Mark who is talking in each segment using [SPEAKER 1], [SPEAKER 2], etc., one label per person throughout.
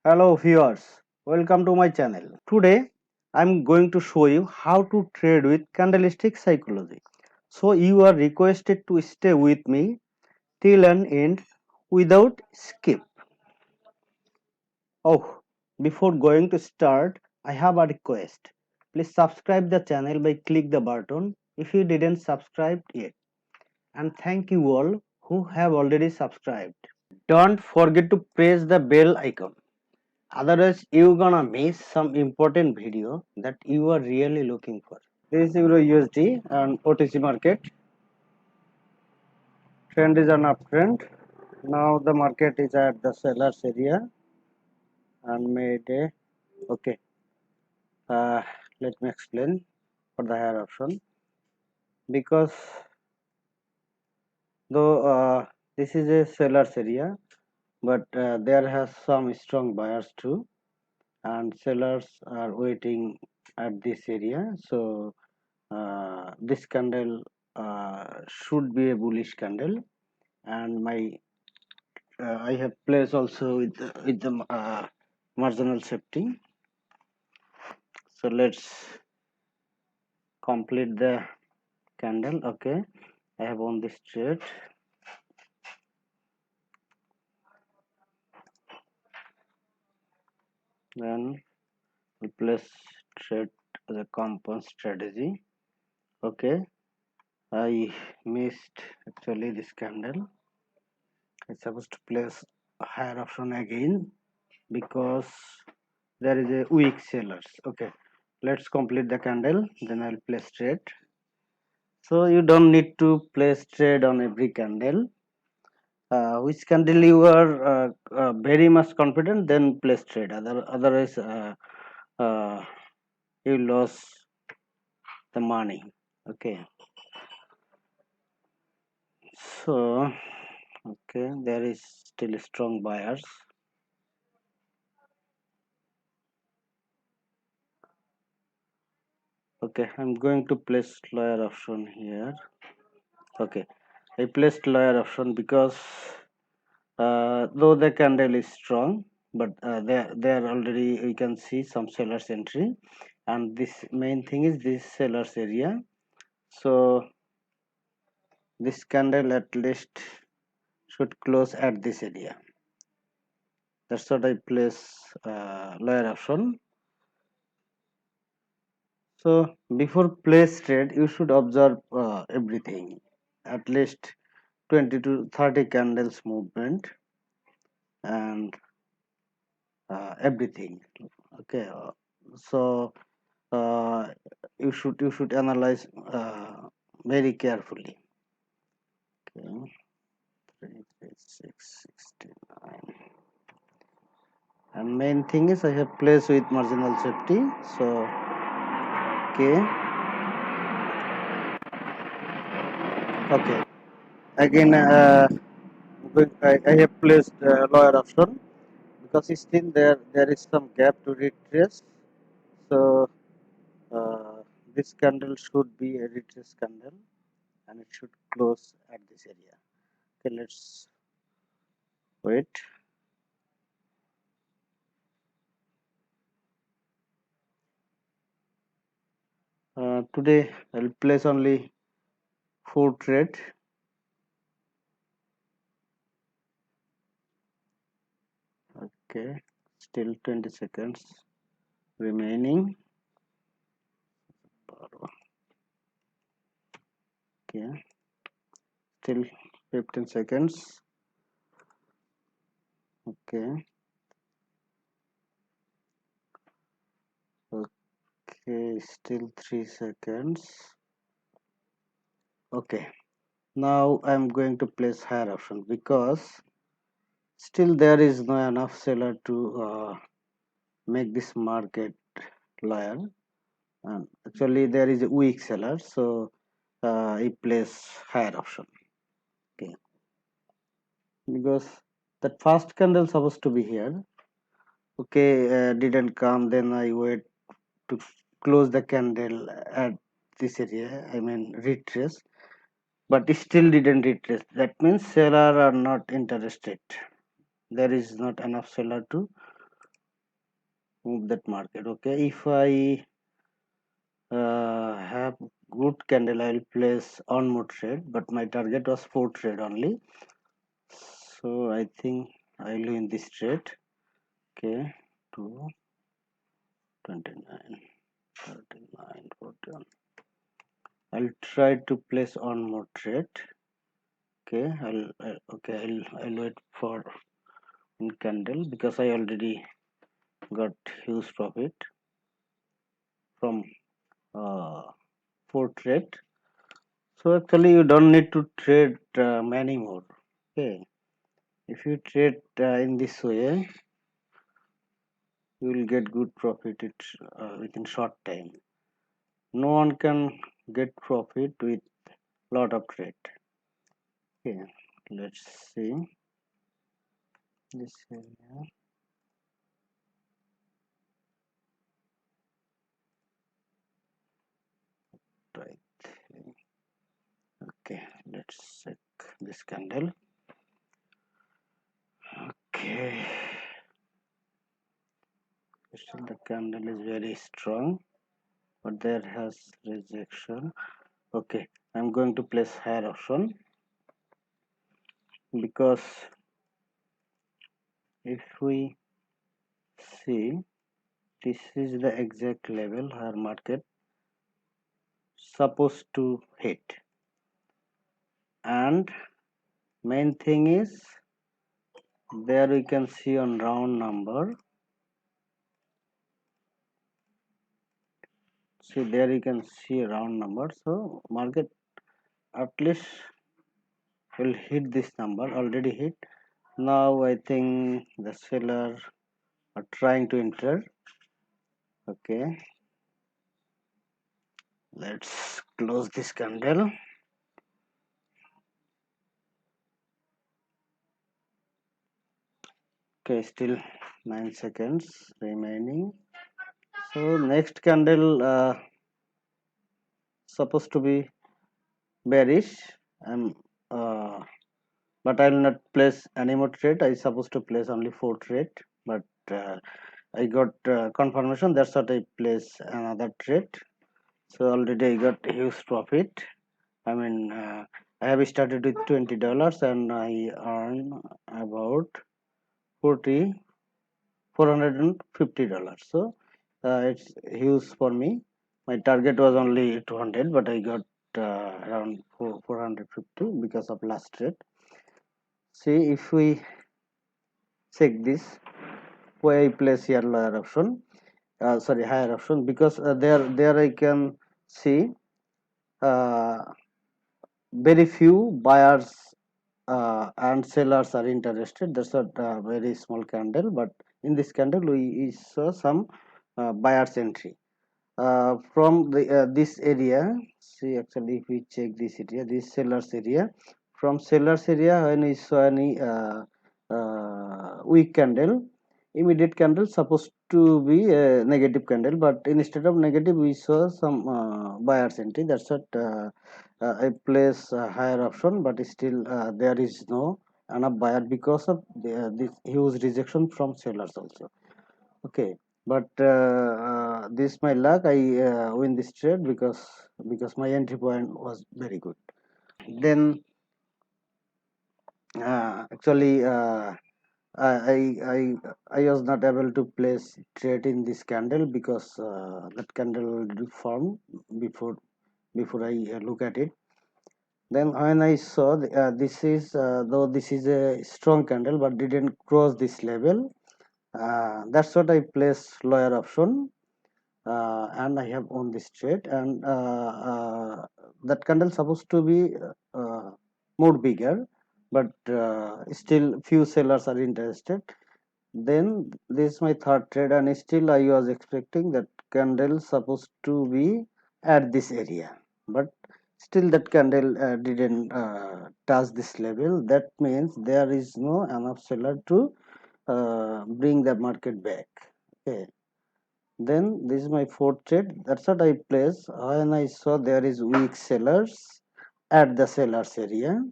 [SPEAKER 1] Hello viewers, welcome to my channel. Today I'm going to show you how to trade with candlestick psychology. So you are requested to stay with me till an end without skip. Oh, before going to start, I have a request. Please subscribe the channel by click the button if you didn't subscribe yet. And thank you all who have already subscribed. Don't forget to press the bell icon. Otherwise, you're gonna miss some important video that you are really looking for. This is Euro USD and OTC market. Trend is an uptrend. Now the market is at the sellers area and made a okay. Uh, Let me explain for the higher option because though this is a sellers area, but there has some strong buyers too, and sellers are waiting at this area. So this candle should be a bullish candle, and my I have placed also with the marginal safety. So let's complete the candle. Okay, I have on this trade. Then we place trade the compound strategy. Okay, I missed actually this candle. I'm supposed to place a higher option again because there is a weak sellers. Okay, let's complete the candle, then I'll place trade. So you don't need to place trade on every candle. Which candle you are very much confident, then place trade. Otherwise uh, you lose the money. Okay, so okay, there is still strong buyers. Okay, I'm going to place lower option here. Okay, I placed lower option because though the candle is strong, but there already we can see some sellers entry, and this main thing is this sellers area. So this candle at least should close at this area. That's what I place lower option. So before place trade, you should observe everything, at least 20 to 30 candles movement and everything. Okay, so you should analyze very carefully. Okay, 3, 3, 6, 69. And main thing is I have placed with marginal safety. So okay, okay. Again, I have placed lower option because still there is some gap to retrace. So this candle should be a retrace candle, and it should close at this area. Okay, let's wait. Today I'll place only 4 trade. Okay, still 20 seconds remaining. Okay, still 15 seconds. Okay, okay, still 3 seconds. Okay, now I'm going to place higher option because still there is no enough seller to make this market lower, and actually there is a weak seller, so I place higher option. Okay, because that first candle supposed to be here. Okay, didn't come, then I wait to close the candle at this area, I mean retrace, but it still didn't retrace. That means seller are not interested. There is not enough seller to move that market. Okay, if I have good candle, I'll place on more trade, but my target was 4 trade only, so I think I'll win this trade. Okay, 2 29 39 41. I'll try to place on more trade. Okay, I'll wait for in candle because I already got huge profit from uh, 4 trade. So actually you don't need to trade many more. Okay, if you trade in this way, you will get good profit within short time. No one can get profit with lot of trade. Okay, let's see this area. Right. Okay, let's check this candle. Okay, still the candle is very strong, but there has rejection. Okay, I'm going to place higher option because if we see, this is the exact level our market supposed to hit, and main thing is there we can see on round number. See there you can see a round number, so market at least will hit this number, already hit. Now I think the seller are trying to enter. Okay, let's close this candle. Okay, still 9 seconds remaining. So next candle supposed to be bearish. I'm but I will not place any more trade. I supposed to place only 4 trade, but I got confirmation. That's what I place another trade. So already I got huge profit. I mean, I have started with $20 and I earn about 40 $450. So it's huge for me. My target was only 200, but I got around 450 because of last trade. See if we check this, why I place here lower option, sorry higher option, because there I can see uh, very few buyers and sellers are interested. That's a very small candle, but in this candle we saw some buyers entry from this area. See actually if we check this area, this sellers area, from sellers area when we saw any weak candle, immediate candle supposed to be a negative candle, but instead of negative we saw some buyers entry. That's what I place a higher option, but still there is no enough buyer because of this huge rejection from sellers also. Okay, but this my luck. I win this trade because my entry point was very good. Then actually I was not able to place trade in this candle because that candle already formed before I look at it. Then when I saw this is though this is a strong candle but didn't cross this level, that's what I place lower option, and I have owned this trade, and that candle supposed to be more bigger, but still few sellers are interested. Then this is my third trade, and still I was expecting that candle supposed to be at this area, but still that candle didn't touch this level. That means there is no enough seller to bring the market back. Okay, then this is my fourth trade. That's what I place when I saw there is weak sellers at the sellers area.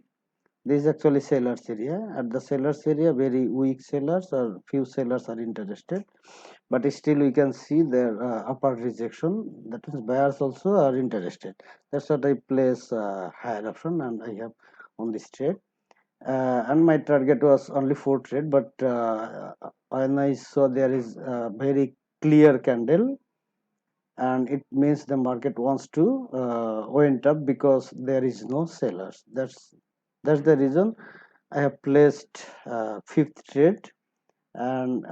[SPEAKER 1] This is actually sellers area. At the sellers area, very weak sellers or few sellers are interested, but still we can see their upper rejection. That means buyers also are interested. That's what I place higher option, and I have on this trade. And my target was only 4 trade, but when I saw there is a very clear candle, and it means the market wants to went up because there is no sellers. That's the reason I have placed fifth trade, and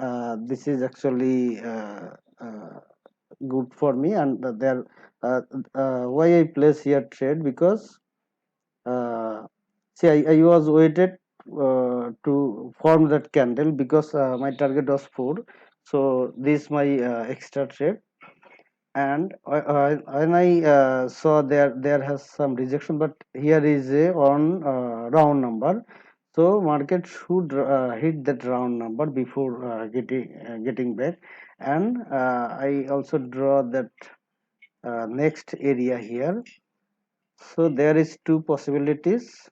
[SPEAKER 1] this is actually good for me. And there why I place here trade, because see, I was waited to form that candle, because my target was 4. So this my extra trade. And when I saw there has some rejection, but here is a on round number, so market should hit that round number before getting back. And I also draw that next area here. So there is two possibilities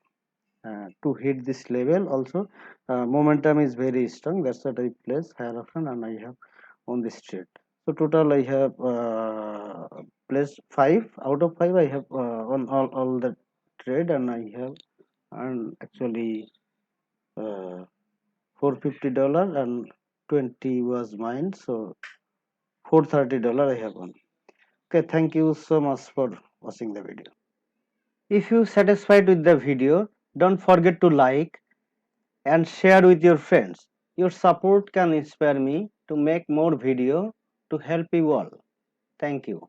[SPEAKER 1] to hit this level also. Momentum is very strong, that's what I place higher option, and I have on this trade. So total I have placed 5 out of 5. I have on all the trade, and I have, and actually $450, and 20 was mine, so $430 I have on. Okay, thank you so much for watching the video. If you satisfied with the video, don't forget to like and share with your friends. Your support can inspire me to make more video to help you all. Thank you.